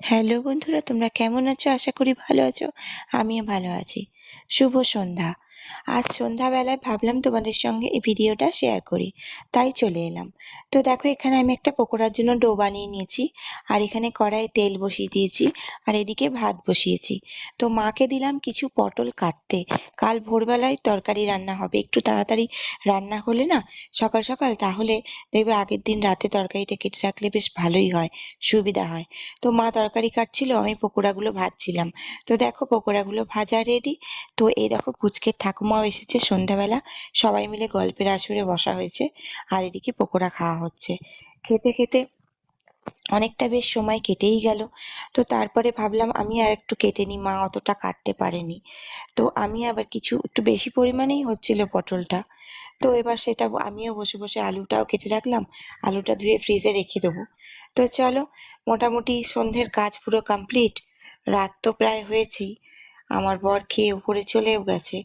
Hello বন্ধুরা, তোমরা কেমন আছো? আশা করি ভালো আছো। আমিও ভালো আছি। শুভ সন্ধ্যা। আজ সন্ধ্যাবেলায় ভাবলাম তোমাদের সঙ্গে এই ভিডিওটা শেয়ার করি, তাই চলে এলাম। তো দেখো, এখানে আমি একটা পকোড়ার জন্য ডো বানিয়ে নিয়েছি, আর এখানে কড়াইয়ে তেল বসিয়ে দিয়েছি, আর এদিকে ভাত বসিয়েছি। তো মাকে দিলাম কিছু পটল কাটতে। কাল ভোরবেলায় তরকারি রান্না হবে, একটু তাড়াতাড়ি রান্না হলে না সকাল সকাল, তাহলে দেখবে আগের দিন রাতে তরকারিটা কেটে রাখলে বেশ ভালোই হয়, সুবিধা হয়। তো মা তরকারি কাটছিল, আমি পকোড়াগুলো ভাজছিলাম। তো দেখো, পকোড়াগুলো ভাজা রেডি। তো এই দেখো, পুচকের ঠাকুমাও এসেছে সন্ধ্যাবেলা, সবাই মিলে গল্পের আসরে বসা হয়েছে, আর এদিকে পকোড়া খাওয়া হচ্ছে। খেতে খেতে অনেকটা বেশ সময় কেটেই গেল। তো তারপরে ভাবলাম আমি আর একটু কেটে নিই, মা অতটা কাটতে পারেনি। তো আমি আবার কিছু একটু বেশি পরিমাণেই হচ্ছিল পটলটা। তো এবার সেটা আমিও বসে বসে আলুটাও কেটে রাখলাম, আলুটা ধুয়ে ফ্রিজে রেখে দেবো। তো চলো, মোটামুটি সন্ধ্যের কাজ পুরো কমপ্লিট। রাত তো প্রায় হয়েছেই। আমার বর খেয়ে উপরে চলেও গেছে।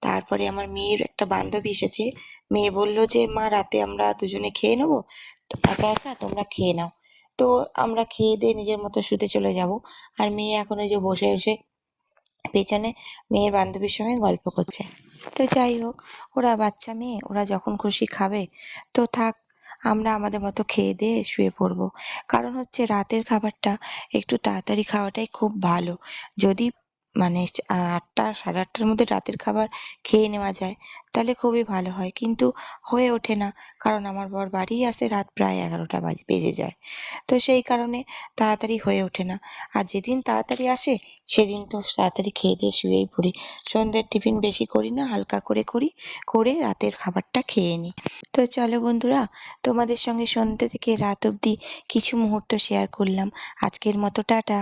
তারপরে আমার মেয়ের একটা বান্ধবী এসেছে। মেয়ে বলল যে মা, রাতে আমরা দুজনে খেয়ে নেবো, তো একা একা তোমরা খেয়ে নাও। তো আমরা খেয়ে দিয়ে নিজের মতো শুতে চলে যাব। আর মেয়ে এখন ওই যে বসে বসে পেছনে মেয়ের বান্ধবীর সঙ্গে গল্প করছে। তো যাই হোক, ওরা বাচ্চা মেয়ে, ওরা যখন খুশি খাবে। তো থাক, আমরা আমাদের মতো খেয়ে দিয়ে শুয়ে পড়বো। কারণ হচ্ছে রাতের খাবারটা একটু তাড়াতাড়ি খাওয়াটাই খুব ভালো। যদি মানে ৮টা সাড়ে ৮টার মধ্যে রাতের খাবার খেয়ে নেওয়া যায়, তাহলে খুবই ভালো হয়, কিন্তু হয়ে ওঠে না। কারণ আমার বর বাড়ি আসে রাত প্রায় ১১টা বেজে যায়। তো সেই কারণে তাড়াতাড়ি হয়ে ওঠে না। আর যেদিন তাড়াতাড়ি আসে সেদিন তো তাড়াতাড়ি খেয়ে দিয়ে শুয়েই পড়ি। সন্ধ্যের টিফিন বেশি করি না, হালকা করে করি, করে রাতের খাবারটা খেয়ে নিই। তো চলো বন্ধুরা, তোমাদের সঙ্গে সন্ধ্যে থেকে রাত অবধি কিছু মুহূর্ত শেয়ার করলাম। আজকের মতো টাটা।